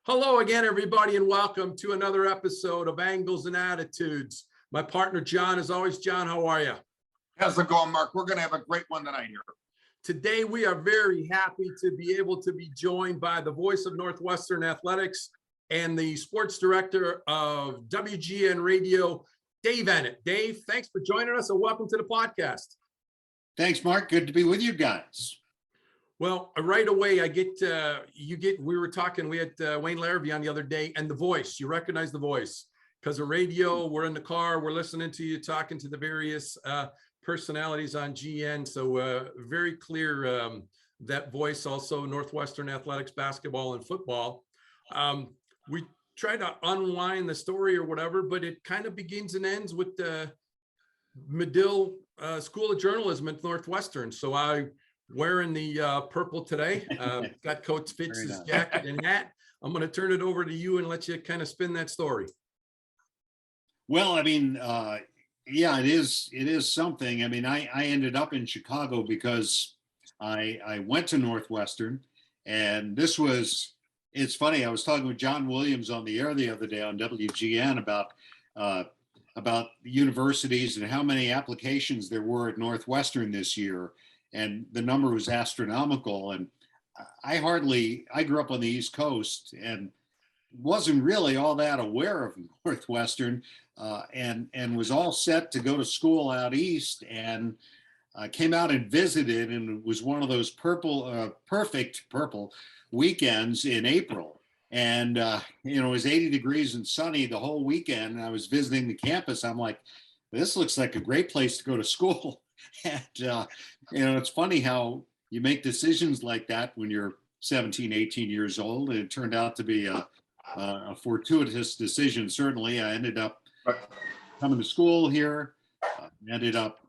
Hello again, everybody, and welcome to another episode of Angles and Attitudes. My partner, John, as always. John, how are you? How's it going, Mark? We're going to have a great one tonight here. Today, we are very happy to be able to be joined by the voice of Northwestern Athletics and the sports director of WGN Radio, Dave Eanet. Dave, thanks for joining us and welcome to the podcast. Thanks, Mark. Good to be with you guys. Well, right away, we were talking, we had Wayne Larrabee on the other day, and the voice, you recognize the voice, because of radio, we're in the car, we're listening to you, talking to the various personalities on GN. So very clear, that voice, also Northwestern Athletics, basketball and football. We try to unwind the story or whatever, but it kind of begins and ends with the Medill School of Journalism at Northwestern. So wearing the purple today, got Coach Fitz's jacket and hat. I'm going to turn it over to you and let you kind of spin that story. Well, I mean, yeah, it is something. I mean, I ended up in Chicago because I went to Northwestern, and it's funny. I was talking with John Williams on the air the other day on WGN about universities and how many applications there were at Northwestern this year. And the number was astronomical. And I grew up on the East Coast and wasn't really all that aware of Northwestern, and was all set to go to school out east, and came out and visited, and it was one of those perfect purple weekends in April. And, it was 80 degrees and sunny the whole weekend. I was visiting the campus. I'm like, this looks like a great place to go to school. And, it's funny how you make decisions like that when you're 17, 18 years old. And it turned out to be a fortuitous decision. Certainly, I ended up coming to school here, ended up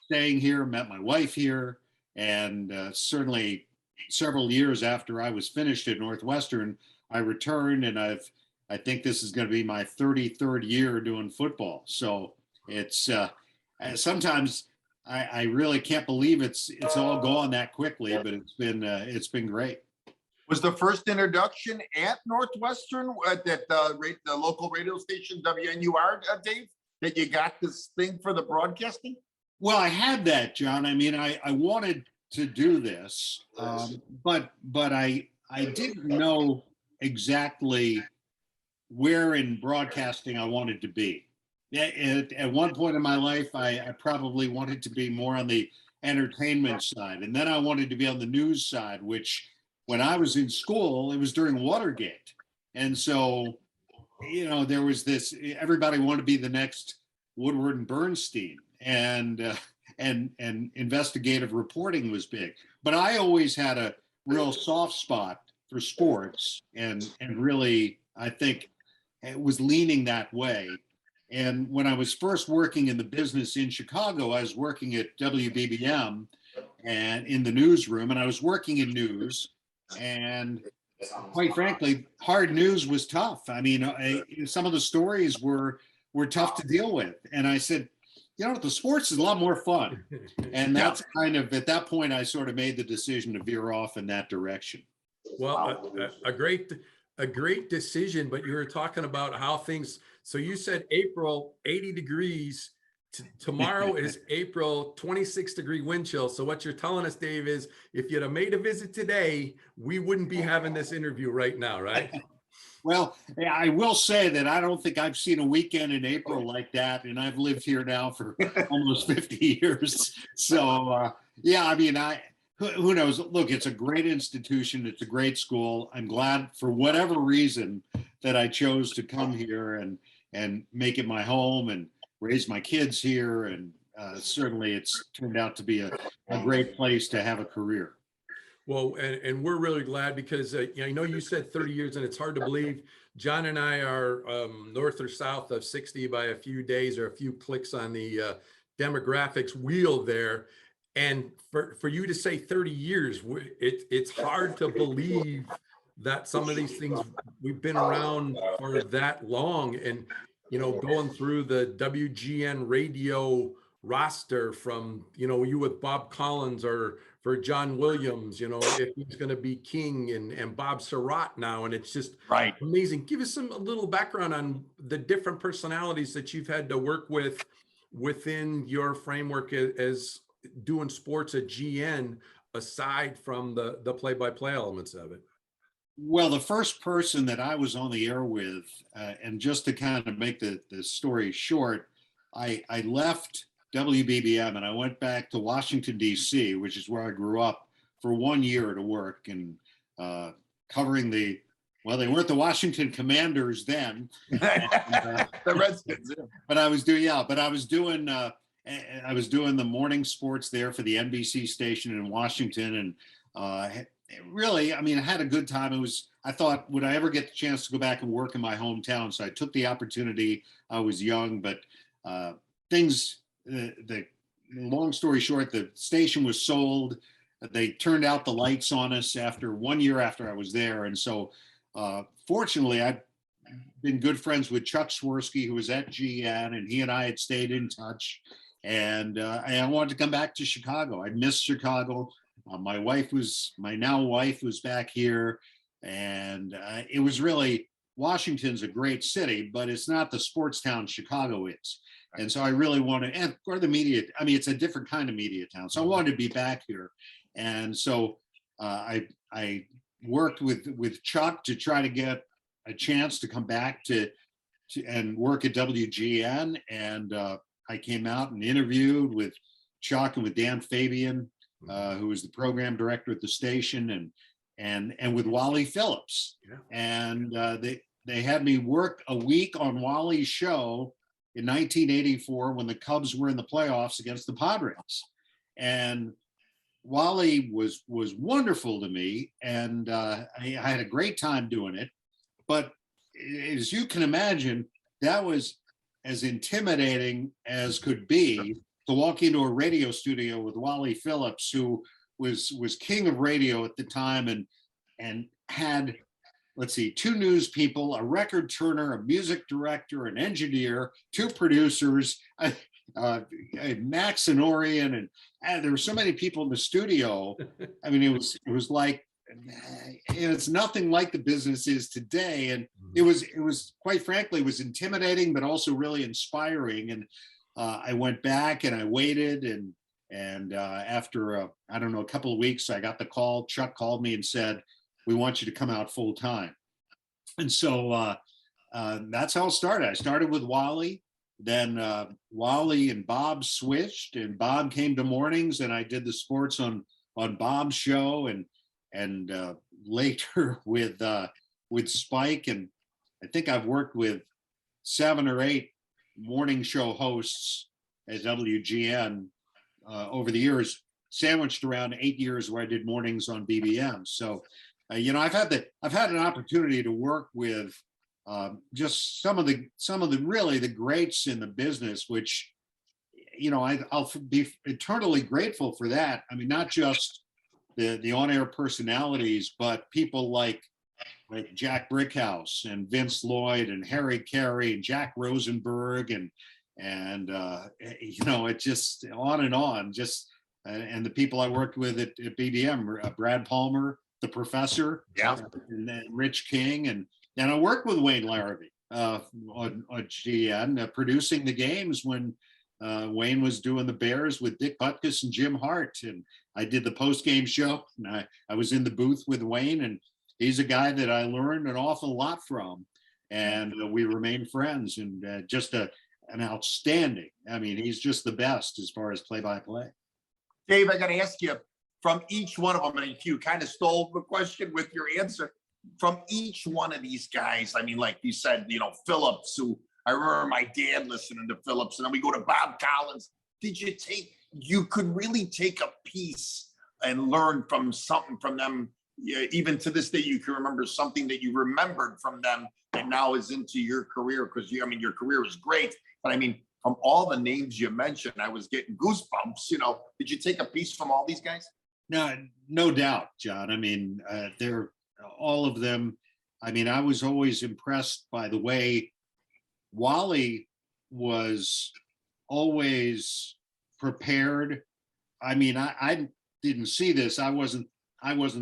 staying here, met my wife here. And certainly several years after I was finished at Northwestern, I returned, and I think this is going to be my 33rd year doing football. So it's sometimes I really can't believe it's all gone that quickly, but it's been great. Was the first introduction at Northwestern at the local radio station WNUR, Dave, that you got this thing for the broadcasting? Well, I had that, John. I mean, I wanted to do this, but I didn't know exactly where in broadcasting I wanted to be. At one point in my life, I probably wanted to be more on the entertainment side. And then I wanted to be on the news side, which when I was in school, it was during Watergate. And so, there was this, everybody wanted to be the next Woodward and Bernstein, and investigative reporting was big. But I always had a real soft spot for sports, and really, I think it was leaning that way. And when I was first working in the business in Chicago, I was working at WBBM and in the newsroom, and I was working in news. And quite frankly, hard news was tough. I mean, some of the stories were tough to deal with. And I said, the sports is a lot more fun. And that's kind of, at that point, I sort of made the decision to veer off in that direction. Well, a great decision, but you were talking about how things, so you said April, 80 degrees, tomorrow is April, 26-degree wind chill. So what you're telling us, Dave, is if you'd have made a visit today, we wouldn't be having this interview right now, right? Well, I will say that I don't think I've seen a weekend in April like that, and I've lived here now for almost 50 years. So, yeah, I mean, who knows? Look, it's a great institution. It's a great school. I'm glad for whatever reason that I chose to come here and make it my home and raise my kids here. And certainly it's turned out to be a great place to have a career. Well, and we're really glad because I know you said 30 years and it's hard to believe. John and I are north or south of 60 by a few days or a few clicks on the demographics wheel there. And for you to say 30 years, it's hard to believe that some of these things, we've been around for that long. And, going through the WGN radio roster from, you with Bob Collins or for John Williams, if he's going to be King and Bob Surratt now. And it's just Right. amazing. Give us a little background on the different personalities that you've had to work with within your framework as doing sports at GN, aside from the play-by-play elements of it. Well, the first person that I was on the air with, and just to kind of make the story short, I left WBBM and I went back to Washington, D.C., which is where I grew up, for 1 year to work and covering they weren't the Washington Commanders then. The Redskins. Yeah. But I was doing the morning sports there for the NBC station in Washington, and really, I mean, I had a good time. I thought, would I ever get the chance to go back and work in my hometown? So I took the opportunity. I was young, but the long story short, the station was sold. They turned out the lights on us after 1 year after I was there. And so fortunately, I've been good friends with Chuck Swirsky, who was at GN, and he and I had stayed in touch. And I wanted to come back to Chicago. I missed Chicago. My now wife was back here, and it was really, Washington's a great city, but it's not the sports town Chicago is. And so I really wanted, and for the media, I mean, it's a different kind of media town. So I wanted to be back here. And so I worked with Chuck to try to get a chance to come back to and work at WGN. And I came out and interviewed with Chuck and with Dan Fabian, who was the program director at the station, and with Wally Phillips. Yeah. And they had me work a week on Wally's show in 1984 when the Cubs were in the playoffs against the Padres. And Wally was wonderful to me, and I had a great time doing it. But as you can imagine, that was as intimidating as could be, to walk into a radio studio with Wally Phillips, who was king of radio at the time, and had, let's see, 2 news people, a record turner, a music director, an engineer, 2 producers, Max and Orion, and there were so many people in the studio. I mean, it was like, it's nothing like the business is today, and it was quite frankly, it was intimidating, but also really inspiring. And I went back and I waited, and after a couple of weeks, I got the call. Chuck called me and said, "We want you to come out full time." And so that's how it started. I started with Wally, then Wally and Bob switched, and Bob came to mornings, and I did the sports on Bob's show, and later with Spike, and I think I've worked with 7 or 8 morning show hosts at WGN over the years, sandwiched around 8 years where I did mornings on BBM. So, I've had an opportunity to work with just some of the really the greats in the business, which, I'll be eternally grateful for that. I mean, not just the on-air personalities, but people like Jack Brickhouse and Vince Lloyd and Harry Carey and Jack Rosenberg and it just on and on. Just and the people I worked with at BBM, Brad Palmer, the professor, yeah, and then Rich King, and I worked with Wayne Larrabee on GN, producing the games when Wayne was doing the Bears with Dick Butkus and Jim Hart, and I did the post-game show, and I was in the booth with Wayne, and he's a guy that I learned an awful lot from, and we remain friends, and just an outstanding. I mean, he's just the best as far as play-by-play. Dave, I got to ask you, from each one of them, and if you kind of stole the question with your answer, from each one of these guys, I mean, like you said, Phillips, who I remember my dad listening to Phillips, and then we go to Bob Collins. You could really take a piece and learn from something from them. Yeah, even to this day, you can remember something that you remembered from them that now is into your career, because your career was great. But I mean, from all the names you mentioned, I was getting goosebumps. Did you take a piece from all these guys? No doubt, John. I mean, they're all of them. I mean, I was always impressed by the way Wally was always prepared. I mean, I didn't see this. I wasn't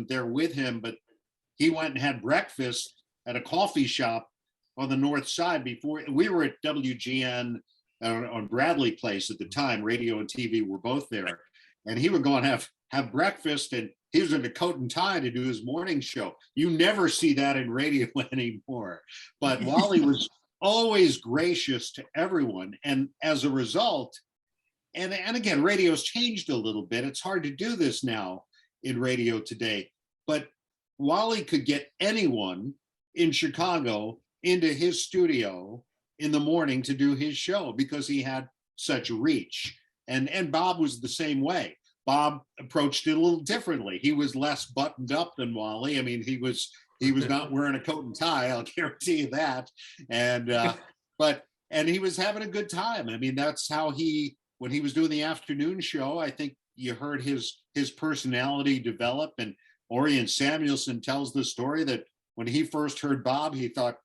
there with him, but he went and had breakfast at a coffee shop on the north side before we were at WGN on Bradley Place at the time. Radio and TV were both there, and he would go and have breakfast, and he was in a coat and tie to do his morning show. You never see that in radio anymore. But Wally was always gracious to everyone, and as a result, and again, radio's changed a little bit. It's hard to do this now in radio today, but Wally could get anyone in Chicago into his studio in the morning to do his show because he had such reach. And Bob was the same way. Bob approached it a little differently. He was less buttoned up than Wally. I mean, he was not wearing a coat and tie, I'll guarantee you that. And and he was having a good time. I mean, that's how when he was doing the afternoon show, I think you heard his personality develop. And Orion Samuelson tells the story that when he first heard Bob, he thought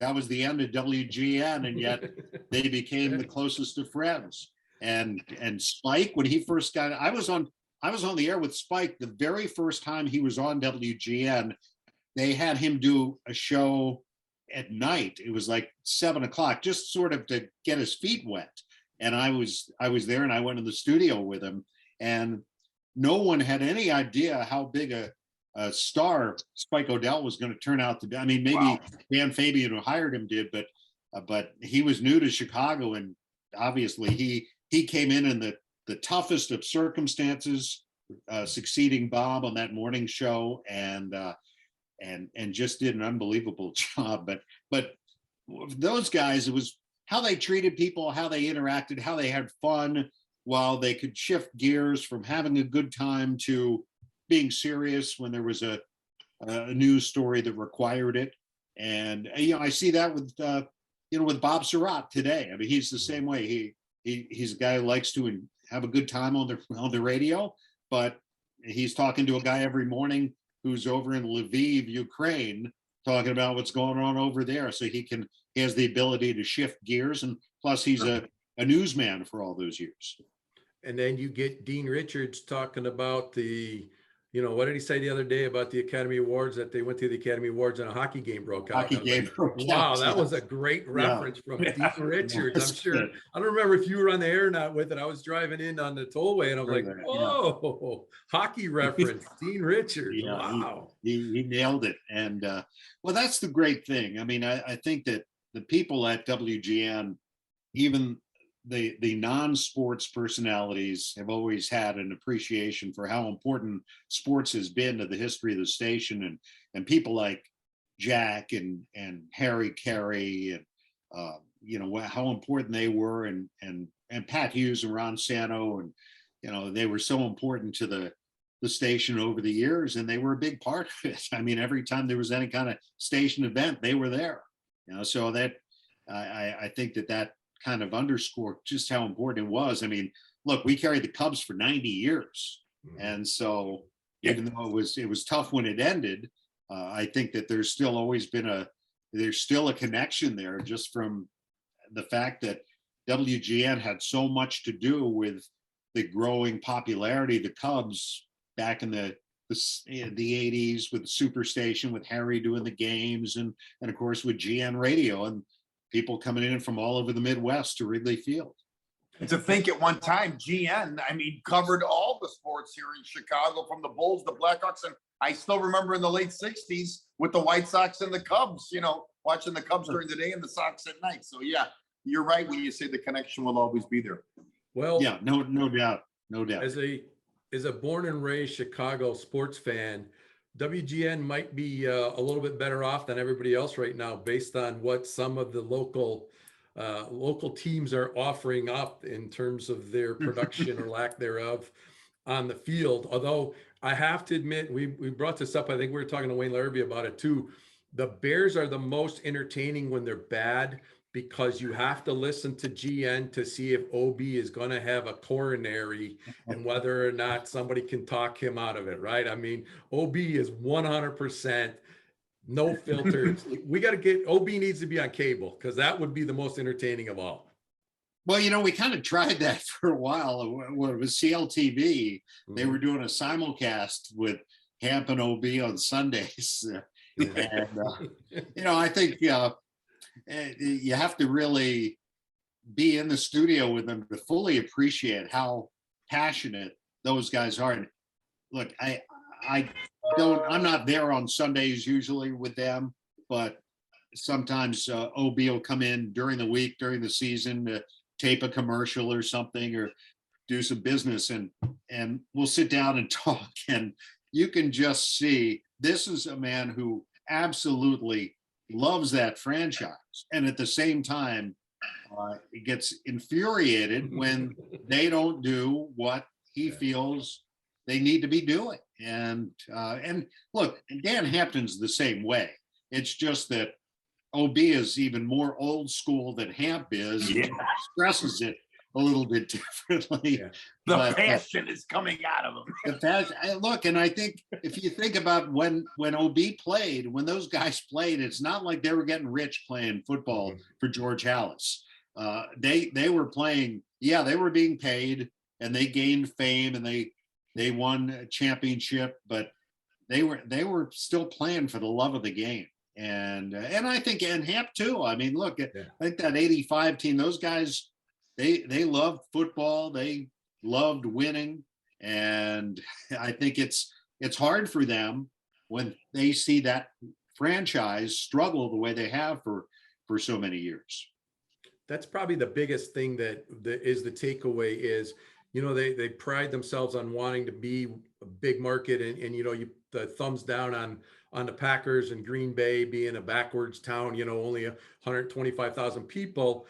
that was the end of WGN, and yet they became the closest of friends. And Spike, when he first got, I was on the air with Spike the very first time he was on WGN. They had him do a show at night. It was like 7 o'clock, just sort of to get his feet wet. And I was there, and I went in the studio with him, and no one had any idea how big a star Spike O'Dell was going to turn out to be. I mean, maybe wow. Dan Fabian, who hired him, did, but he was new to Chicago, and obviously he came in the toughest of circumstances, succeeding Bob on that morning show, and just did an unbelievable job. But those guys, it was how they treated people, how they interacted, how they had fun, while they could shift gears from having a good time to being serious when there was a news story that required it. And I see that with with Bob Surratt today. I mean, he's the same way. He's a guy who likes to have a good time on the radio, but he's talking to a guy every morning who's over in Lviv, Ukraine, talking about what's going on over there. So he has the ability to shift gears, and plus he's a newsman for all those years. And then you get Dean Richards talking about what did he say the other day about the Academy Awards, that they went to the Academy Awards and a hockey game broke out? Wow, that was a great reference from Dean Richards. I'm sure. I don't remember if you were on the air or not with it. I was driving in on the tollway, and I was like, whoa, hockey reference, Dean Richards. Yeah, wow. He nailed it. And well, that's the great thing. I mean, I think that the people at WGN, even the non-sports personalities, have always had an appreciation for how important sports has been to the history of the station, and people like Jack and Harry Carey, and how important they were, and Pat Hughes and Ron Santo, and they were so important to the station over the years, and they were a big part of it. I mean, every time there was any kind of station event, they were there. So that I think that kind of underscore just how important it was. I mean, look, we carried the Cubs for 90 years. And so even though it was tough when it ended, I think that there's still a connection there, just from the fact that WGN had so much to do with the growing popularity of the Cubs back in the 80s, with the Superstation, with Harry doing the games, and of course with GN Radio, and people coming in from all over the Midwest to Wrigley Field. And to think at one time, GN, covered all the sports here in Chicago, from the Bulls, the Blackhawks. And I still remember in the late 60s with the White Sox and the Cubs, watching the Cubs during the day and the Sox at night. So yeah, you're right when you say the connection will always be there. Well, yeah, no doubt. As a born and raised Chicago sports fan, WGN might be a little bit better off than everybody else right now, based on what some of the local teams are offering up in terms of their production or lack thereof on the field. Although I have to admit, we brought this up, I think we were talking to Wayne Larrabee about it too. The Bears are the most entertaining when they're bad, because you have to listen to GN to see if OB is going to have a coronary and whether or not somebody can talk him out of it, right? I mean, OB is 100% no filters. We got to OB needs to be on cable, because that would be the most entertaining of all. Well, we kind of tried that for a while. When it was CLTV, they were doing a simulcast with Hamp and OB on Sundays. And, I think you have to really be in the studio with them to fully appreciate how passionate those guys are. And look, I'm not there on Sundays usually with them, but sometimes OB will come in during the week, during the season to tape a commercial or something, or do some business, and we'll sit down and talk. And you can just see this is a man who absolutely loves that franchise. And at the same time, he gets infuriated when they don't do what he feels they need to be doing. And look, Dan Hampton's the same way. It's just that OB is even more old school than Hamp is. Yeah. Expresses it a little bit differently. Yeah. The passion is coming out of him. The passion, look, and I think if you think about when OB played, when those guys played, it's not like they were getting rich playing football for George Halas. They were playing, they were being paid, and they gained fame, and they won a championship, but they were still playing for the love of the game. And I think, and Hamp too. I mean, look, I think that 85 team, those guys, they loved football. They loved winning. And I think it's hard for them when they see that franchise struggle the way they have for so many years. That's probably the biggest thing that is the takeaway is, they pride themselves on wanting to be a big market, and the thumbs down on the Packers and Green Bay being a backwards town, only 125,000 people.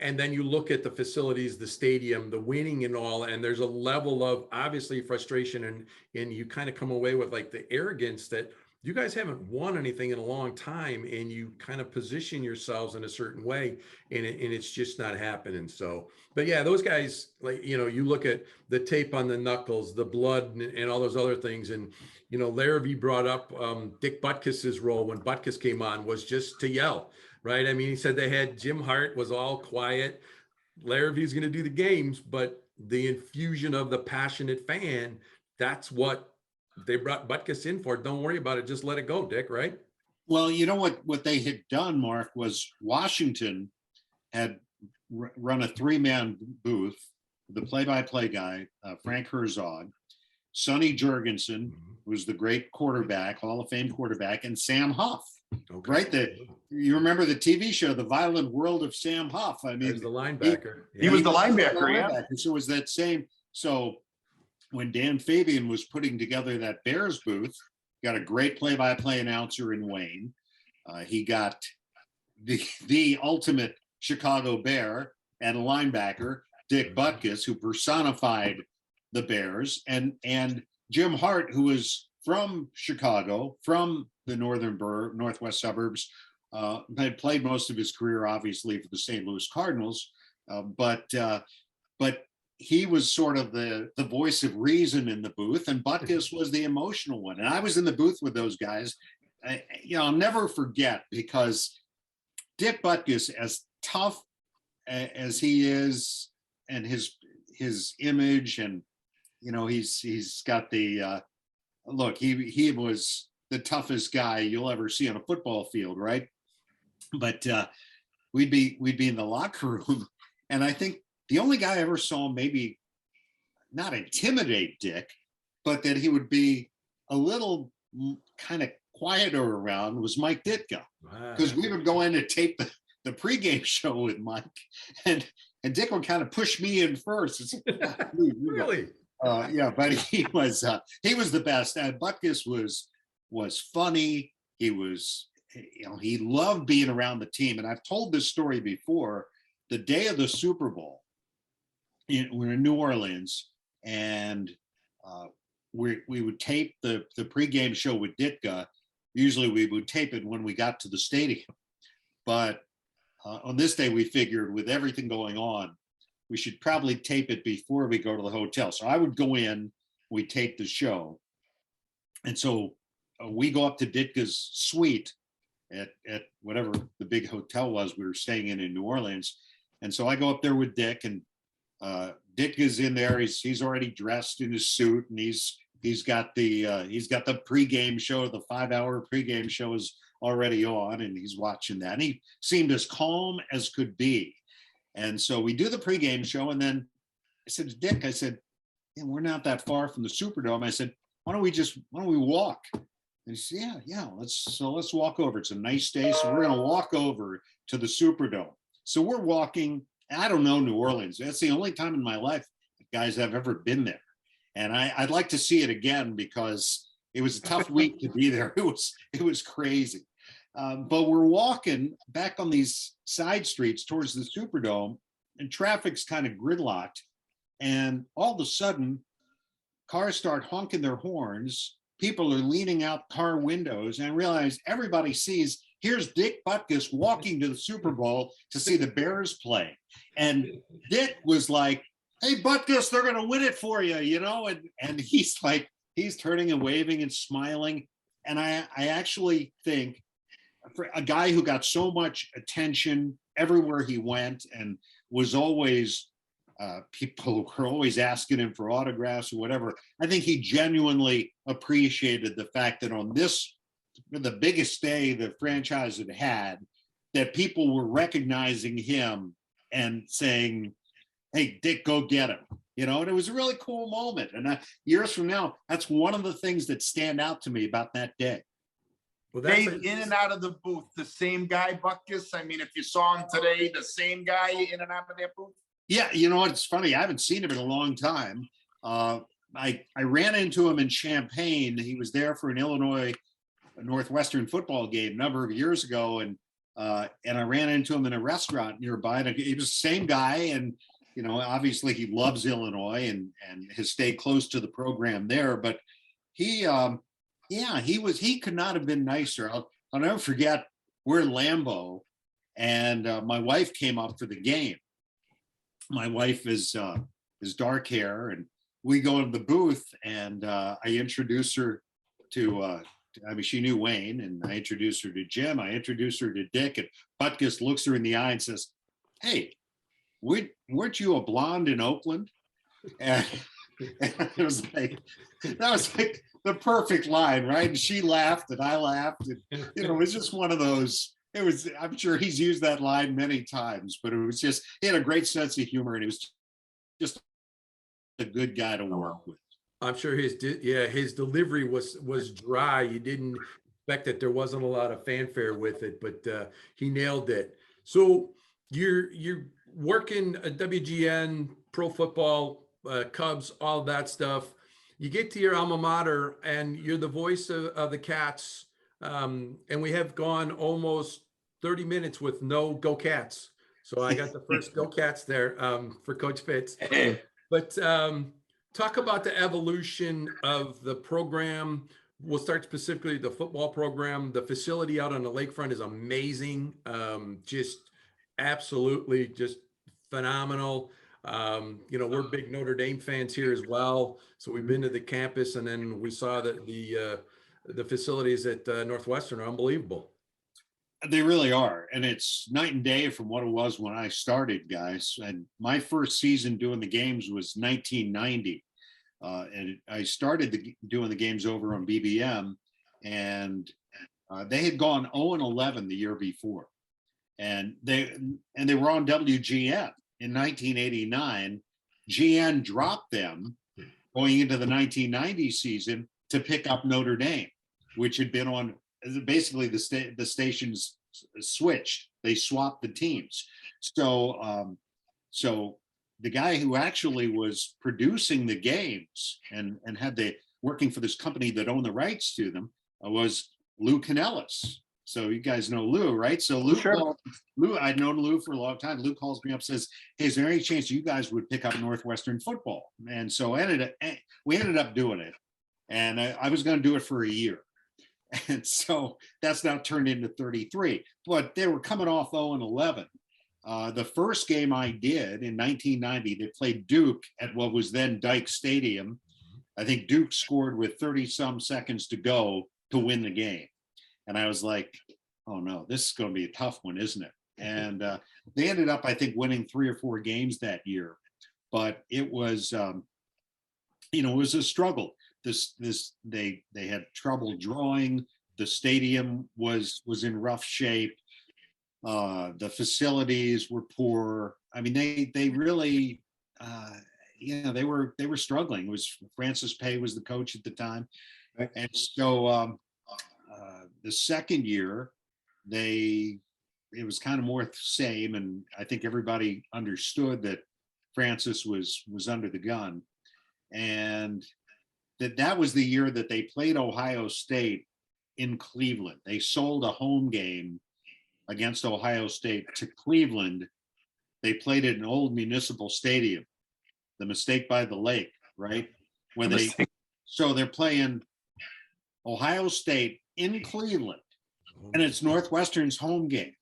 And then you look at the facilities, the stadium, the winning and all, and there's a level of obviously frustration, and you kind of come away with like the arrogance that you guys haven't won anything in a long time, and you kind of position yourselves in a certain way, and it's just not happening. So, but yeah, those guys, like, you look at the tape on the knuckles, the blood, and all those other things. And, Larrabee brought up Dick Butkus's role when Butkus came on was just to yell, right? I mean, he said they had Jim Hart was all quiet. Larrabee's going to do the games, but the infusion of the passionate fan, that's what they brought Butkus in for. Don't worry about it. Just let it go, Dick, right? Well, you know what they had done, Mark, was Washington had run a 3-man booth, the play-by-play guy, Frank Herzog, Sonny Jurgensen, who's the great quarterback, Hall of Fame quarterback, and Sam Huff. Okay. Right? You remember the TV show, The Violent World of Sam Huff. I mean, the linebacker. He was the linebacker, yeah. So it was that same. So when Dan Fabian was putting together that Bears booth, got a great play-by-play announcer in Wayne. He got the ultimate Chicago Bear and a linebacker, Dick Butkus, who personified the Bears, and Jim Hart, who was from Chicago, from the northwest suburbs, had played most of his career, obviously, for the St. Louis Cardinals, but he was sort of the voice of reason in the booth, and Butkus was the emotional one. And I was in the booth with those guys. I'll never forget, because Dick Butkus, as tough as he is, and his image, and he's got the look. He was the toughest guy you'll ever see on a football field, right? But we'd be in the locker room, and I think the only guy I ever saw maybe not intimidate Dick, but that he would be a little kind of quieter around was Mike Ditka, because we would go in and tape the pregame show with Mike, and Dick would kind of push me in first. Really? Yeah, but he was the best. And Butkus was funny. He was, he loved being around the team. And I've told this story before. The day of the Super Bowl, we're in New Orleans, and we would tape the pregame show with Ditka. Usually we would tape it when we got to the stadium, but on this day we figured, with everything going on, we should probably tape it before we go to the hotel. So I would go in, we tape the show, and so we go up to Ditka's suite at whatever the big hotel was we were staying in New Orleans. And so I go up there with Dick, and Dick is in there. He's already dressed in his suit, and he's got the pregame show. The 5-hour pregame show is already on, and he's watching that. And he seemed as calm as could be. And so we do the pregame show, and then I said to Dick, I said, yeah, we're not that far from the Superdome. I said, why don't we walk? And he said, yeah, let's walk over. It's a nice day, so we're gonna walk over to the Superdome. So we're walking. I don't know New Orleans. That's the only time in my life, guys, I've ever been there. And I'd like to see it again because it was a tough week to be there. It was crazy. But we're walking back on these side streets towards the Superdome, and traffic's kind of gridlocked. And all of a sudden, cars start honking their horns. People are leaning out car windows, and I realize everybody sees, here's Dick Butkus walking to the Super Bowl to see the Bears play. And Dick was like, hey, Butkus, they're going to win it for you, you know? And he's like, he's turning and waving and smiling. And I actually think for a guy who got so much attention everywhere he went and was always, people were always asking him for autographs or whatever, I think he genuinely appreciated the fact that on this, the biggest day the franchise had, that people were recognizing him and saying, hey, Dick, go get him. You know, and it was a really cool moment. And years from now, that's one of the things that stand out to me about that day. Well, Dave, in and out of the booth, the same guy, Butkus? I mean, if you saw him today, the same guy in and out of that booth? Yeah, you know what? It's funny. I haven't seen him in a long time. I ran into him in Champaign. He was there for an Illinois Northwestern football game a number of years ago, and I ran into him in a restaurant nearby. And he was the same guy, and you know, obviously he loves Illinois and has stayed close to the program there. But he could not have been nicer. I'll never forget. We're in Lambeau, and my wife came up for the game. My wife is dark hair, and we go in the booth, and I introduce her to, I mean, she knew Wayne, and I introduced her to Jim. I introduced her to Dick, and Butkus looks her in the eye and says, hey, weren't you a blonde in Oakland? And it was like, that was like the perfect line, right? And she laughed, and I laughed, and you know, it was just one of those. It was, I'm sure he's used that line many times, but it was just, he had a great sense of humor, and he was just a good guy to work with. I'm sure his delivery was dry. You didn't expect that there wasn't a lot of fanfare with it, but he nailed it. So you're working at WGN, pro football, Cubs, all that stuff. You get to your alma mater, and you're the voice of the Cats. And we have gone almost 30 minutes with no Go Cats. So I got the first Go Cats there for Coach Fitz. But talk about the evolution of the program. We'll start specifically the football program. The facility out on the lakefront is amazing. Just absolutely just phenomenal. You know, we're big Notre Dame fans here as well. So we've been to the campus, and then we saw that the facilities at Northwestern are unbelievable. They really are. And it's night and day from what it was when I started, guys. And my first season doing the games was 1990. And I started doing the games over on BBM, and they had gone 0-11 the year before. And they were on WGN in 1989. GN dropped them going into the 1990 season to pick up Notre Dame, which had been on, basically the stations switched. They swapped the teams. So the guy who actually was producing the games and had working for this company that owned the rights to them was Lou Canellis. So you guys know Lou, right? So Lou, Sure. Lou, I'd known Lou for a long time. Lou calls me up, says, hey, is there any chance you guys would pick up Northwestern football? And so we ended up doing it. And I was going to do it for a year. And so that's now turned into 33. But they were coming off 0-11. The first game I did in 1990, they played Duke at what was then Dyke Stadium. I think Duke scored with 30-some seconds to go to win the game. And I was like, oh no, this is going to be a tough one, isn't it? And they ended up, I think, winning 3 or 4 games that year. But it was, it was a struggle. They had trouble drawing. The stadium was in rough shape. The facilities were poor. I mean, they really, they were struggling. It was Francis Pay was the coach at the time, and so the second year, it was kind of more the same, and I think everybody understood that Francis was under the gun, and that was the year that they played Ohio State in Cleveland. They sold a home game against Ohio State to Cleveland. They played at an old municipal stadium, the Mistake by the Lake, right? So they're playing Ohio State in Cleveland, and it's Northwestern's home game.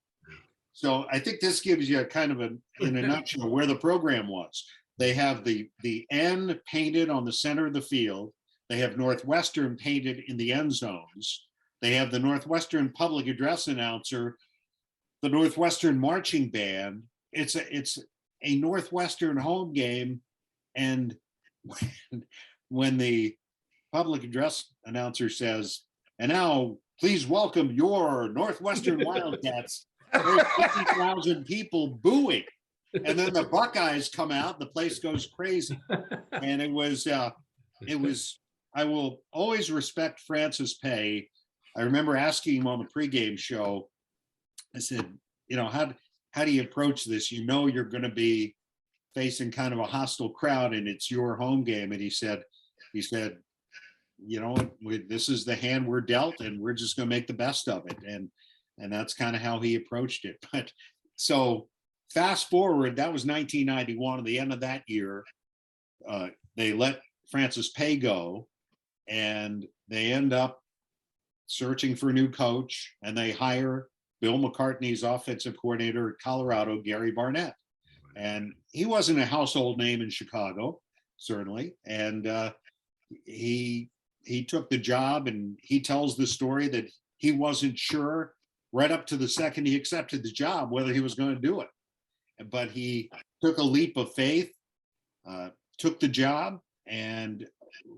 So I think this gives you a kind of in a nutshell where the program was. They have the N painted on the center of the field. They have Northwestern painted in the end zones. They have the Northwestern public address announcer, the Northwestern marching band. It's a Northwestern home game. And when the public address announcer says, "And now please welcome your Northwestern Wildcats," there's 50,000 people booing. And then the Buckeyes come out, the place goes crazy. And it was, I will always respect Francis Pay. I remember asking him on the pregame show, I said, how do you approach this? You're going to be facing kind of a hostile crowd and it's your home game. And he said, this is the hand we're dealt and we're just going to make the best of it. And that's kind of how he approached it. But so fast forward, that was 1991. At the end of that year, they let Francis Pay go and they end up searching for a new coach, and they hire Bill McCartney's offensive coordinator at Colorado, Gary Barnett. And he wasn't a household name in Chicago, certainly. And he took the job, and he tells the story that he wasn't sure right up to the second he accepted the job whether he was going to do it. But he took a leap of faith, took the job, and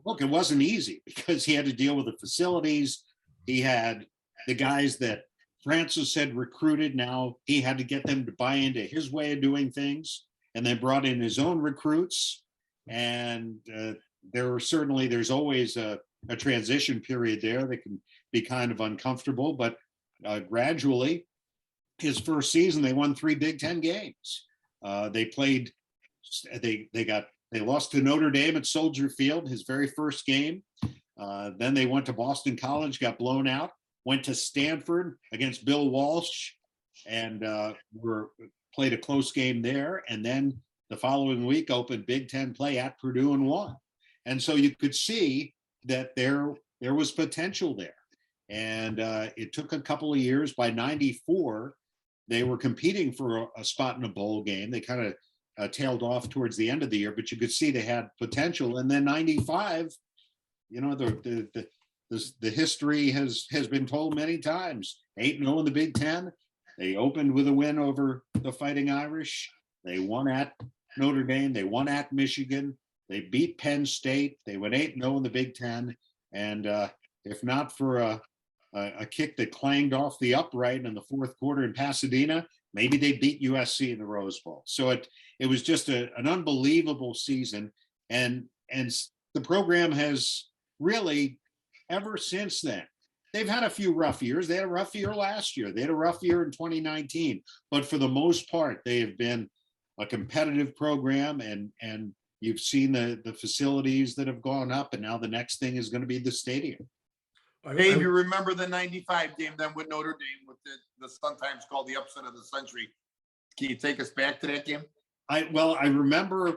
look, it wasn't easy because he had to deal with the facilities. He had the guys that Francis had recruited. Now he had to get them to buy into his way of doing things, and then brought in his own recruits. And there's always a transition period there that can be kind of uncomfortable, but gradually his first season, they won 3 Big Ten games. They lost to Notre Dame at Soldier Field, his very first game. Then they went to Boston College, got blown out, went to Stanford against Bill Walsh, and played a close game there. And then the following week opened Big Ten play at Purdue and won. And so you could see that there was potential there. And it took a couple of years. By 94, they were competing for a spot in a bowl game. They kind of tailed off towards the end of the year, but you could see they had potential. And then 95, the history has been told many times. 8-0 in the Big Ten. They opened with a win over the Fighting Irish. They won at Notre Dame. They won at Michigan. They beat Penn State. They went 8-0 in the Big Ten. And if not for a kick that clanged off the upright in the fourth quarter in Pasadena, maybe they beat USC in the Rose Bowl. So it was just an unbelievable season. And the program has really, ever since then, they've had a few rough years. They had a rough year last year. They had a rough year in 2019. But for the most part, they have been a competitive program, and you've seen the facilities that have gone up, and now the next thing is going to be the stadium. Dave, you remember the 95 game then with Notre Dame, with the sometimes called the upset of the century. Can you take us back to that game? I remember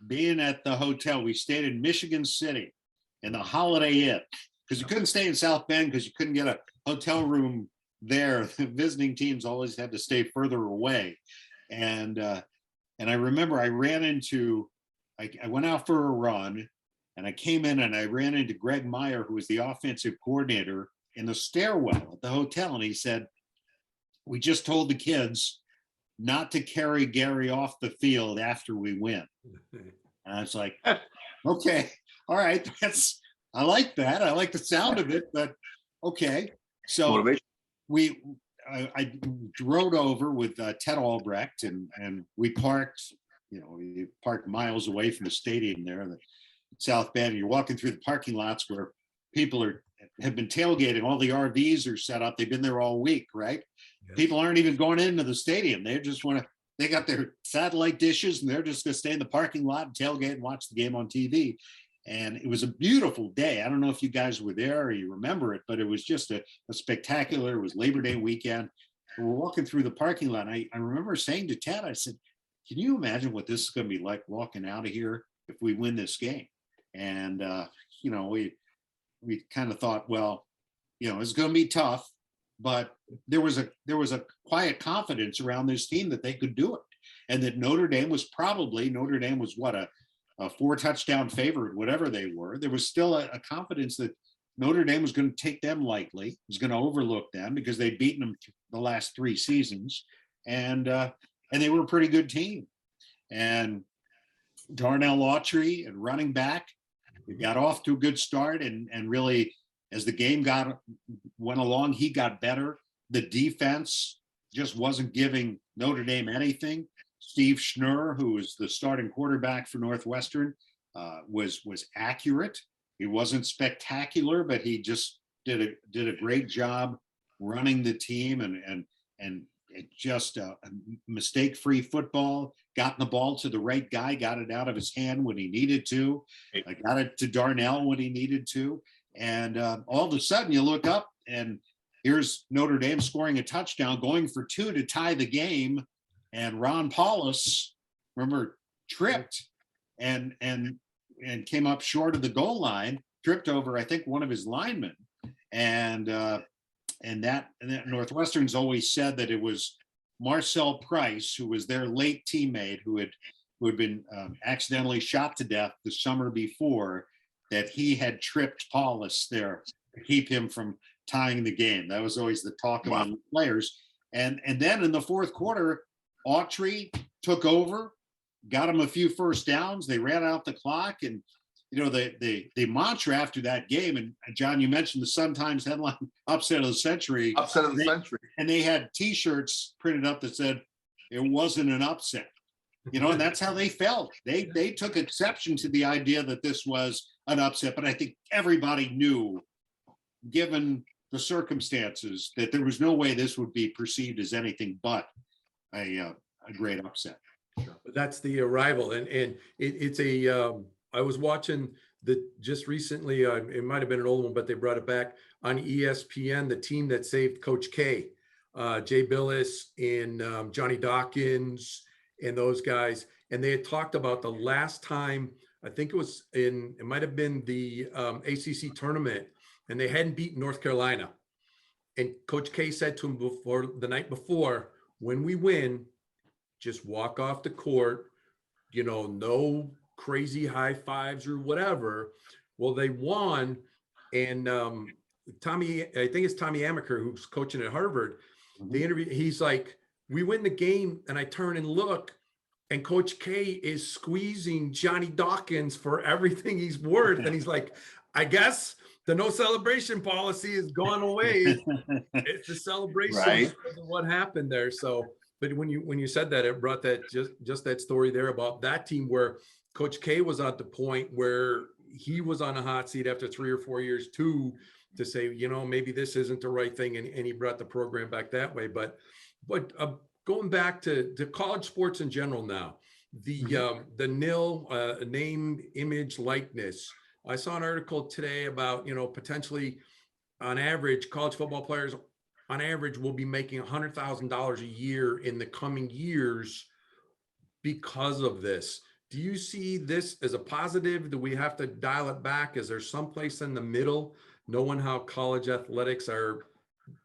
being at the hotel. We stayed in Michigan City in the Holiday Inn, because you couldn't stay in South Bend because you couldn't get a hotel room there. The visiting teams always had to stay further away. And I remember I went out for a run, and I came in and I ran into Greg Meyer, who was the offensive coordinator, in the stairwell at the hotel. And he said, "We just told the kids not to carry Gary off the field after we win. And I was like, okay, all right, I like that. I like the sound of it, but okay. So Motivation. I rode over with Ted Albrecht, and we parked, we parked miles away from the stadium there in the South Bend. And you're walking through the parking lots where people have been tailgating. All the RVs are set up. They've been there all week, right? Yes. People aren't even going into the stadium. They just they got their satellite dishes and they're just going to stay in the parking lot and tailgate and watch the game on TV. And it was a beautiful day. I don't know if you guys were there or you remember it, but it was just a spectacular, it was Labor Day weekend. And we're walking through the parking lot. I remember saying to Ted, I said, can you imagine what this is going to be like walking out of here if we win this game? And, we kind of thought, well, it's going to be tough, but there was a quiet confidence around this team that they could do it. And that Notre Dame was what, a 4-touchdown favorite, whatever they were. There was still a confidence that Notre Dame was going to take them lightly, was going to overlook them because they'd beaten them the last 3 seasons. And they were a pretty good team. And Darnell Autry and running back, we got off to a good start, and really, as the game went along, he got better. The defense just wasn't giving Notre Dame anything. Steve Schnurr, who was the starting quarterback for Northwestern, was accurate. He wasn't spectacular, but he just did a great job running the team and just a mistake-free football. Got the ball to the right guy, got it out of his hand when he needed to, got it to Darnell when he needed to. And all of a sudden you look up and here's Notre Dame scoring a touchdown, going for 2 to tie the game. And Ron Paulus, remember, tripped and came up short of the goal line, tripped over, I think, one of his linemen. And that Northwestern's always said that it was Marcel Price, who was their late teammate, who had been accidentally shot to death the summer before, that he had tripped Paulus there to keep him from tying the game. That was always the talk among the players. And then in the fourth quarter, Autry took over, got him a few first downs. They ran out the clock, and the mantra after that game, and John, you mentioned the Sun-Times headline, upset of the century. Upset of the century. And they had T-shirts printed up that said, it wasn't an upset. And that's how they felt. They took exception to the idea that this was an upset, but I think everybody knew, given the circumstances, that there was no way this would be perceived as anything but a great upset. But that's the arrival, and it's a. I was watching just recently. It might have been an old one, but they brought it back on ESPN. The team that saved Coach K, Jay Billis and Johnny Dawkins and those guys, and they had talked about the last time. I think it might have been the ACC tournament, and they hadn't beaten North Carolina. And Coach K said to him the night before, when we win, just walk off the court, no crazy high fives or whatever. Well, they won. And I think it's Tommy Amaker, who's coaching at Harvard. The interview, he's like, we win the game, and I turn and look, and Coach K is squeezing Johnny Dawkins for everything he's worth. And he's like, I guess the no celebration policy has gone away. It's the celebration right. Because of what happened there. So, but when you said that, it brought that just that story there about that team where Coach K was at the point where he was on a hot seat after 3 or 4 years too, to say, maybe this isn't the right thing. And he brought the program back that way. But going back to college sports in general now, the NIL, name, image, likeness. I saw an article today about, potentially on average, college football players on average will be making $100,000 a year in the coming years because of this. Do you see this as a positive? Do we have to dial it back? Is there someplace in the middle, knowing how college athletics are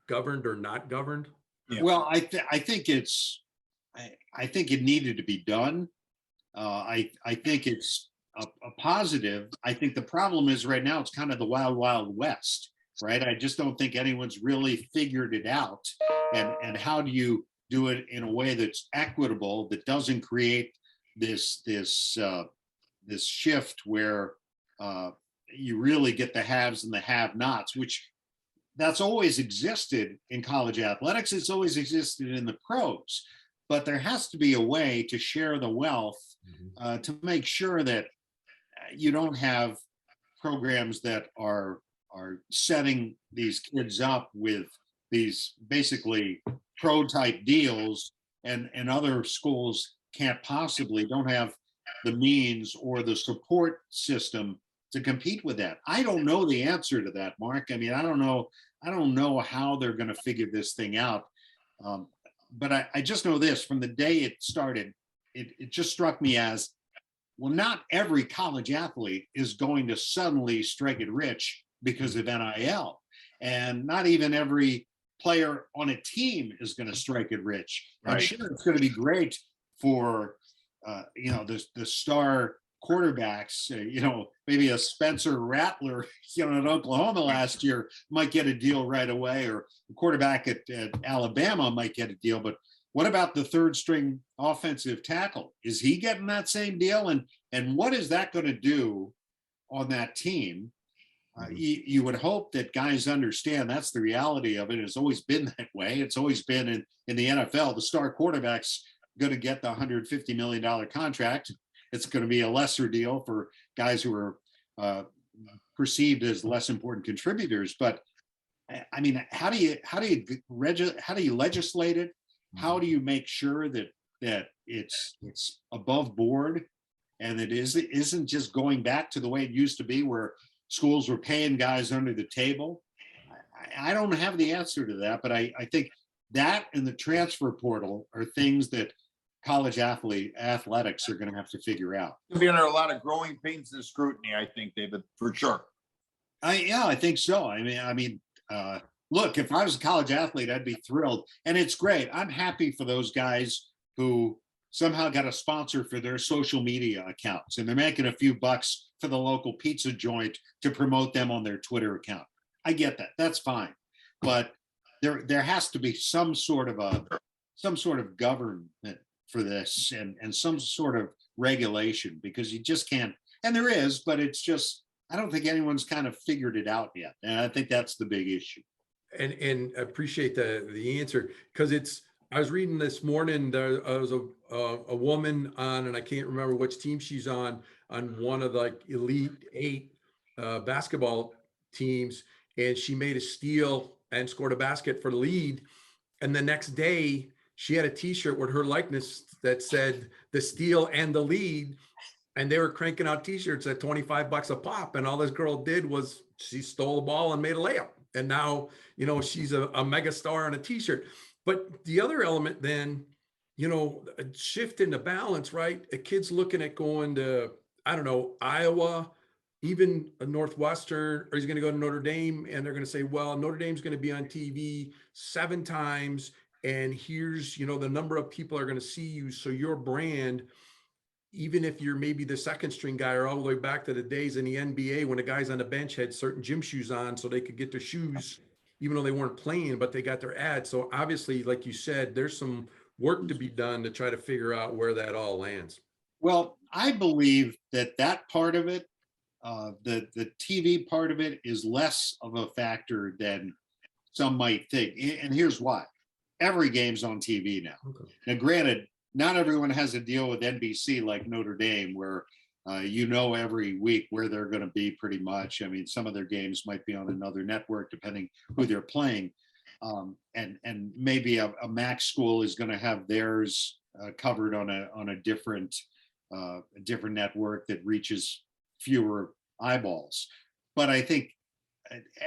governed or not governed? Yeah. Well, I think it needed to be done. I think it's a positive. I think the problem is right now it's kind of the wild, wild west, right? I just don't think anyone's really figured it out. And how do you do it in a way that's equitable, that doesn't create this shift where you really get the haves and the have-nots, which that's always existed in college athletics. It's always existed in the pros, but there has to be a way to share the wealth to make sure that you don't have programs that are setting these kids up with these basically pro type deals, and other schools don't have the means or the support system to compete with that. I don't know the answer to that, Mark. I mean, I don't know how they're going to figure this thing out. But I just know this: from the day it started, it just struck me as, well, not every college athlete is going to suddenly strike it rich because of NIL, and not even every player on a team is going to strike it rich. Right. I'm sure it's going to be great for the star quarterbacks. Maybe a Spencer Rattler, in Oklahoma last year might get a deal right away, or the quarterback at Alabama might get a deal. But what about the third string offensive tackle? Is he getting that same deal? And what is that going to do on that team? You would hope that guys understand that's the reality of it. It's always been that way. It's always been in the NFL. The star quarterback's going to get the $150 million contract. It's going to be a lesser deal for guys who are perceived as less important contributors. But I mean, how do you legislate it? How do you make sure that it's above board, and it isn't just going back to the way it used to be, where schools were paying guys under the table? I don't have the answer to that, but I think that and the transfer portal are things that college athletics are going to have to figure out. There'll be under a lot of growing pains and scrutiny, I think, David, for sure. I think so. I mean, look, if I was a college athlete, I'd be thrilled. And it's great. I'm happy for those guys who somehow got a sponsor for their social media accounts, and they're making a few bucks for the local pizza joint to promote them on their Twitter account. I get that. That's fine. But there has to be some sort of government for this, and some sort of regulation, because you just can't. And there is, but it's just, I don't think anyone's kind of figured it out yet. And I think that's the big issue. And I appreciate the answer, because I was reading this morning, there was a woman on, and I can't remember which team she's on one of the Elite 8 basketball teams, and she made a steal and scored a basket for the lead. And the next day she had a t-shirt with her likeness that said the steal and the lead. And they were cranking out t-shirts at $25 a pop. And all this girl did was she stole the ball and made a layup. And now, she's a mega star on a t-shirt. But the other element then, a shift in the balance, right? A kid's looking at going to, I don't know, Iowa, even a Northwestern, or he's going to go to Notre Dame, and they're going to say, well, Notre Dame's going to be on TV 7 times. And here's, the number of people are going to see you. So your brand, even if you're maybe the second string guy, or all the way back to the days in the NBA when the guys on the bench had certain gym shoes on so they could get their shoes, even though they weren't playing, but they got their ad. So obviously, like you said, there's some work to be done to try to figure out where that all lands. Well, I believe that part of it, the TV part of it, is less of a factor than some might think. And here's why. Every game's on TV now. Okay. Now, granted, not everyone has a deal with NBC like Notre Dame, where every week where they're going to be pretty much. I mean, some of their games might be on another network, depending who they're playing. And maybe a MAC school is going to have theirs covered on a different network that reaches fewer eyeballs. But I think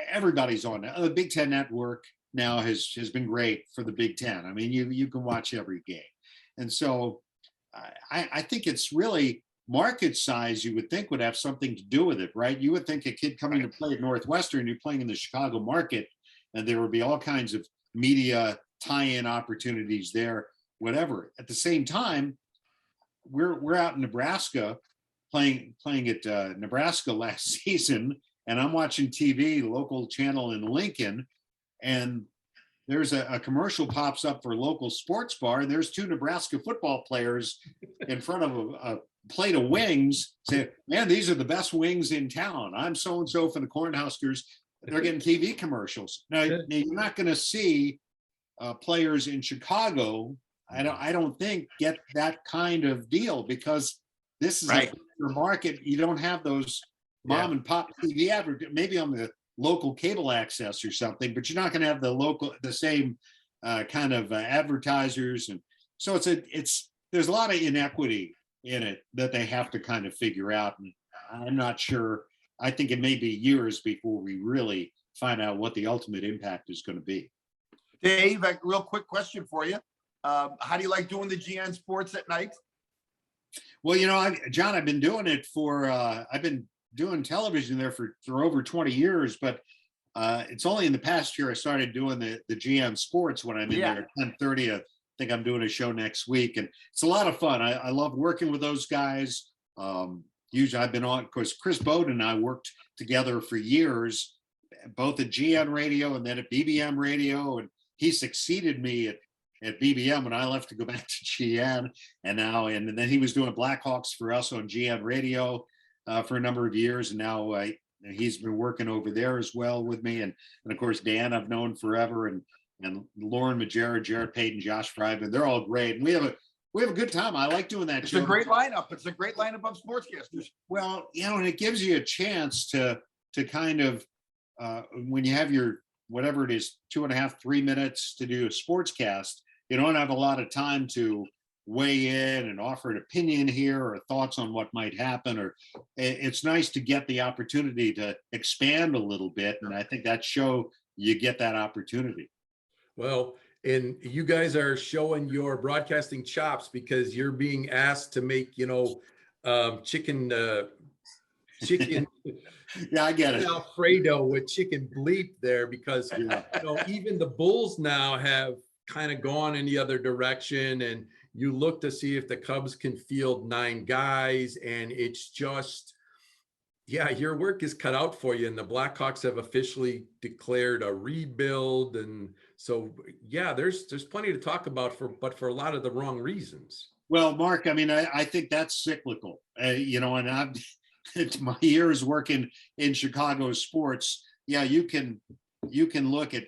everybody's on now. The Big Ten network now has been great for the Big Ten. I mean, you can watch every game. And so I think it's really market size, you would think, would have something to do with it, right? You would think a kid coming to play at Northwestern, you're playing in the Chicago market, and there would be all kinds of media tie-in opportunities there, whatever. At the same time, we're out in Nebraska playing at Nebraska last season, and I'm watching TV, local channel in Lincoln, and there's a commercial pops up for a local sports bar, and there's two Nebraska football players in front of a plate of wings say, man, these are the best wings in town. I'm so-and-so for the Cornhuskers. They're getting TV commercials. Now you're not going to see players in Chicago, I don't think, get that kind of deal, because this is Right. a market. You don't have those mom and pop TV maybe on the local cable access or something, but you're not going to have the same kind of advertisers. And so there's a lot of inequity in it that they have to kind of figure out. And I'm not sure. I think it may be years before we really find out what the ultimate impact is going to be. Dave, a real quick question for you. How do you like doing the GN Sports at night? Well, John, I've been doing it I've been doing television there for over 20 years, but it's only in the past year I started doing the GN Sports when I'm in there at 10:30. I think I'm doing a show next week, and it's a lot of fun. I love working with those guys. Usually I've been on, of course, Chris Bowden and I worked together for years, both at GN Radio and then at BBM Radio, and he succeeded me at BBM when I left to go back to GN, and then he was doing Blackhawks for us on GN Radio for a number of years, and now he's been working over there as well with me, and of course Dan I've known forever, and Lauren Majera, Jared Payton, Josh Fryman, they're all great, and we have a good time. I like doing that. It's show. a great lineup. It's a great lineup of sportscasters. Well, and it gives you a chance to kind of when you have your whatever it is, 2.5, 3 minutes to do a sportscast, you don't have a lot of time to weigh in and offer an opinion here or thoughts on what might happen. Or it's nice to get the opportunity to expand a little bit. And I think that show, you get that opportunity. Well, and you guys are showing your broadcasting chops, because you're being asked to make, chicken. Yeah, I get it. Alfredo with chicken bleep there, because even the Bulls now have kind of gone in the other direction, and you look to see if the Cubs can field 9 guys, and it's just, your work is cut out for you. And the Blackhawks have officially declared a rebuild, and so there's plenty to talk about but for a lot of the wrong reasons. Well, Mark, I mean, I think that's cyclical, and it's my years working in Chicago sports. Yeah, you can look at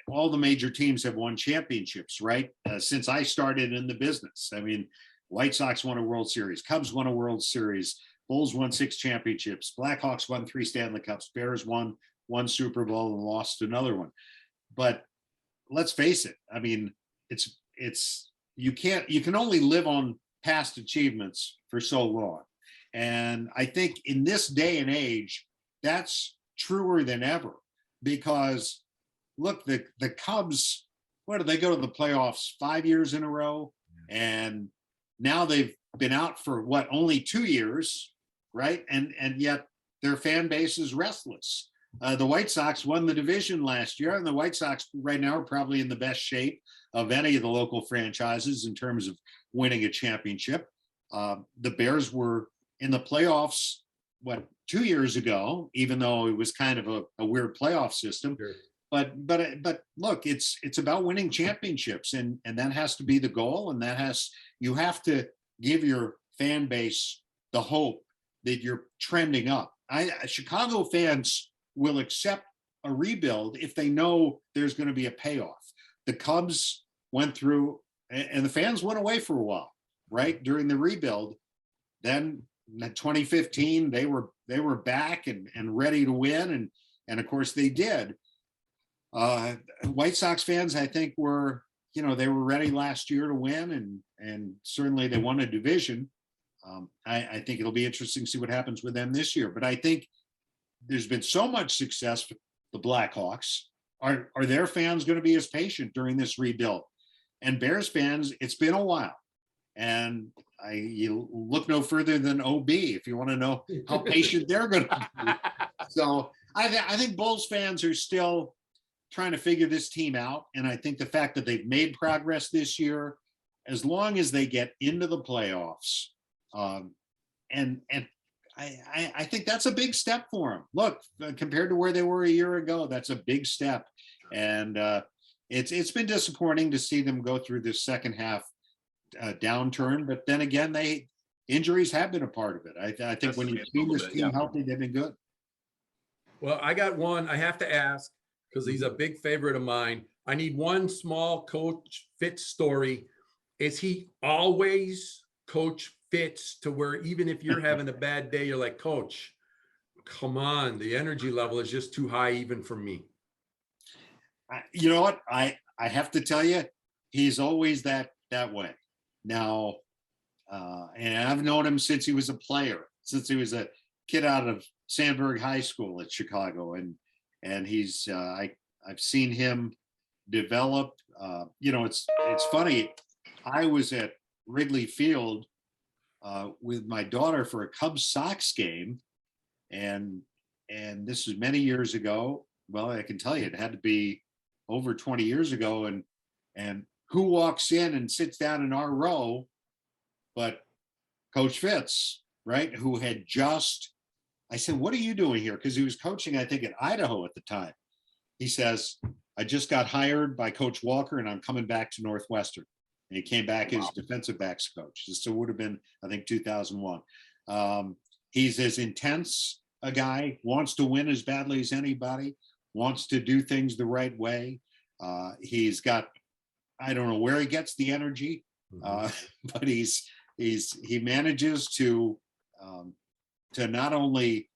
all the major teams have won championships, right? Since I started in the business. I mean, White Sox won a World Series, Cubs won a World Series, Bulls won 6 championships, Blackhawks won 3 Stanley Cups, Bears won 1 Super Bowl and lost another one. But let's face it, I mean, you can only live on past achievements for so long. And I think in this day and age, that's truer than ever, because look, the Cubs, what did they go to the playoffs 5 years in a row? And now they've been out for only 2 years, right? And yet their fan base is restless. The White Sox won the division last year, and the White Sox right now are probably in the best shape of any of the local franchises in terms of winning a championship. The Bears were in the playoffs, 2 years ago, even though it was kind of a weird playoff system. Sure. But look, it's about winning championships, and that has to be the goal. And you have to give your fan base the hope that you're trending up. Chicago fans will accept a rebuild if they know there's going to be a payoff. The Cubs went through, and the fans went away for a while, right, during the rebuild. Then in 2015, they were back and ready to win, and of course they did. White Sox fans, I think, were ready last year to win, and certainly they won a division. I think it'll be interesting to see what happens with them this year. But I think there's been so much success for the Blackhawks. Are their fans going to be as patient during this rebuild? And Bears fans, it's been a while. And you look no further than OB if you want to know how patient they're going to be. So I think Bulls fans are still trying to figure this team out. And I think the fact that they've made progress this year, as long as they get into the playoffs, and I think that's a big step for them. Look, compared to where they were a year ago, that's a big step. And it's been disappointing to see them go through this second half downturn, but then again, injuries have been a part of it. I think when you've seen this team healthy, they've been good. Well, I got one I have to ask because he's a big favorite of mine. I need one small Coach Fitz story. Is he always Coach Fitz to where even if you're having a bad day, you're like, Coach, come on, the energy level is just too high even for me? You know what? I have to tell you, he's always that way. Now, and I've known him since he was a player, since he was a kid out of Sandburg High School at Chicago, and he's I've seen him develop. It's funny. I was at Wrigley Field with my daughter for a Cubs Sox game, and this was many years ago. Well, I can tell you, it had to be over 20 years ago, and who walks in and sits down in our row but Coach Fitz, right? Who had I said, what are you doing here? Because he was coaching, I think, at Idaho at the time. He says, I just got hired by Coach Walker and I'm coming back to Northwestern. And he came back as defensive backs coach. So it would have been, I think, 2001. He's as intense a guy, wants to win as badly as anybody, wants to do things the right way. He's got, I don't know where he gets the energy, but he manages to not only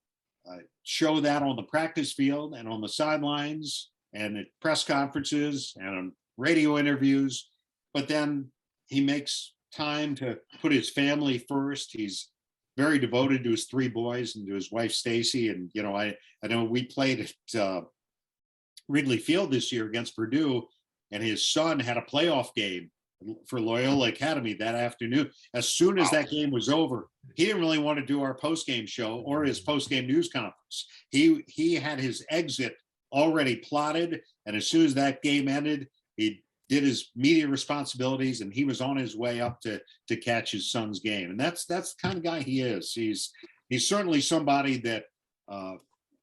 show that on the practice field and on the sidelines and at press conferences and on radio interviews, but then he makes time to put his family first. He's very devoted to his 3 boys and to his wife, Stacy. And, I know we played at Wrigley Field this year against Purdue, and his son had a playoff game for Loyola Academy that afternoon. As soon as that game was over, he didn't really want to do our post-game show or his post-game news conference. He had his exit already plotted, and as soon as that game ended, he did his media responsibilities and he was on his way up to catch his son's game. And that's the kind of guy he is. He's certainly somebody that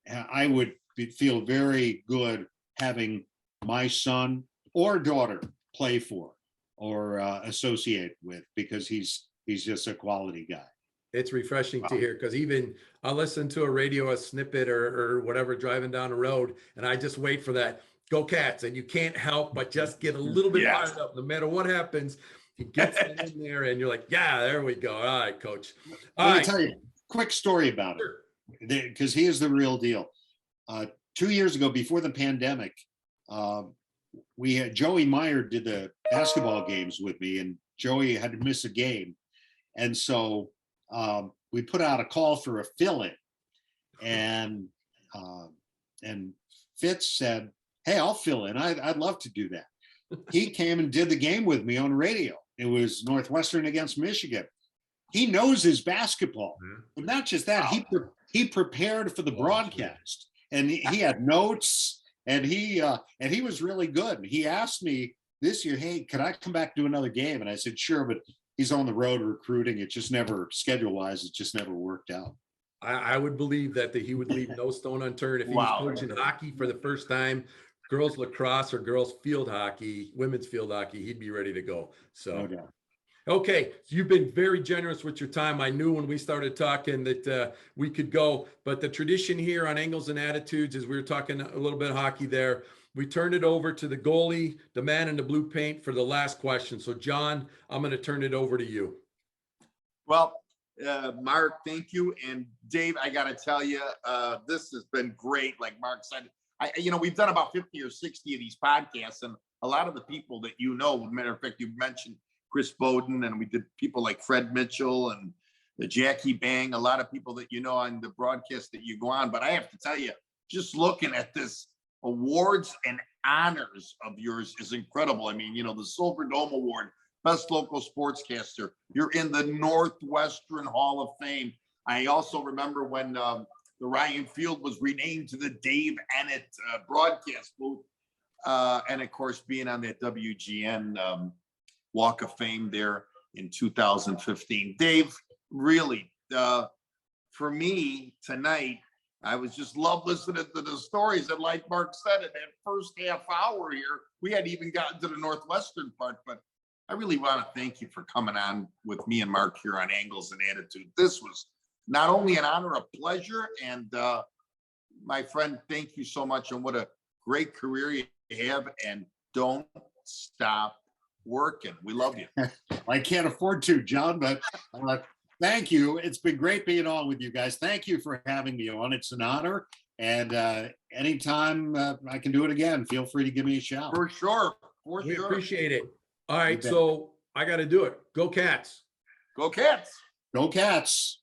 I would feel very good having my son or daughter play for or associate with, because he's just a quality guy. It's refreshing to hear, because even I'll listen to a snippet or whatever driving down the road, and I just wait for that "Go Cats," and you can't help but just get a little bit fired up. No matter what happens, he gets it in there, and you're like, "Yeah, there we go. All right, Coach." Let me tell you a quick story about him, because he is the real deal. 2 years ago, before the pandemic, we had Joey Meyer did the basketball games with me, and Joey had to miss a game, and so we put out a call for a fill-in, and Fitz said, "Hey, I'll fill in. I'd love to do that." He came and did the game with me on radio. It was Northwestern against Michigan. He knows his basketball, but not just that. He prepared for the broadcast, and he had notes, and he was really good. He asked me this year, "Hey, could I come back and do another game?" And I said, "Sure," but he's on the road recruiting. It just never, schedule-wise, it just never worked out. I would believe that he would leave no stone unturned if he was coaching hockey for the first time, girls lacrosse or girls field hockey, women's field hockey, he'd be ready to go. So, No doubt. Okay, so you've been very generous with your time. I knew when we started talking that we could go, but the tradition here on Angles and Attitudes is we were talking a little bit of hockey there. We turned it over to the goalie, the man in the blue paint, for the last question. So, John, I'm going to turn it over to you. Well, Mark, thank you. And Dave, I got to tell you, this has been great. Like Mark said, we've done about 50 or 60 of these podcasts, and a lot of the people that matter of fact, you mentioned Chris Bowden, and we did people like Fred Mitchell and the Jackie Bang, a lot of people that on the broadcast that you go on. But I have to tell you, just looking at this awards and honors of yours is incredible. I mean, the Silver Dome Award, Best Local Sportscaster. You're in the Northwestern Hall of Fame. I also remember when the Ryan Field was renamed to the Dave Eanet Broadcast Booth. And of course, being on that WGN Walk of Fame there in 2015. Dave, really, for me tonight, I was just love listening to the stories. And like Mark said, in that first half hour here, we hadn't even gotten to the Northwestern part, but I really want to thank you for coming on with me and Mark here on Angles and Attitude. This was not only an honor, a pleasure. And my friend, thank you so much. And what a great career you have. And don't stop working. We love you. I can't afford to, John, but thank you. It's been great being on with you guys. Thank you for having me on. It's an honor. And anytime I can do it again, feel free to give me a shout. For sure. We appreciate it. All right, so I got to do it. Go Cats. Go Cats. Go Cats.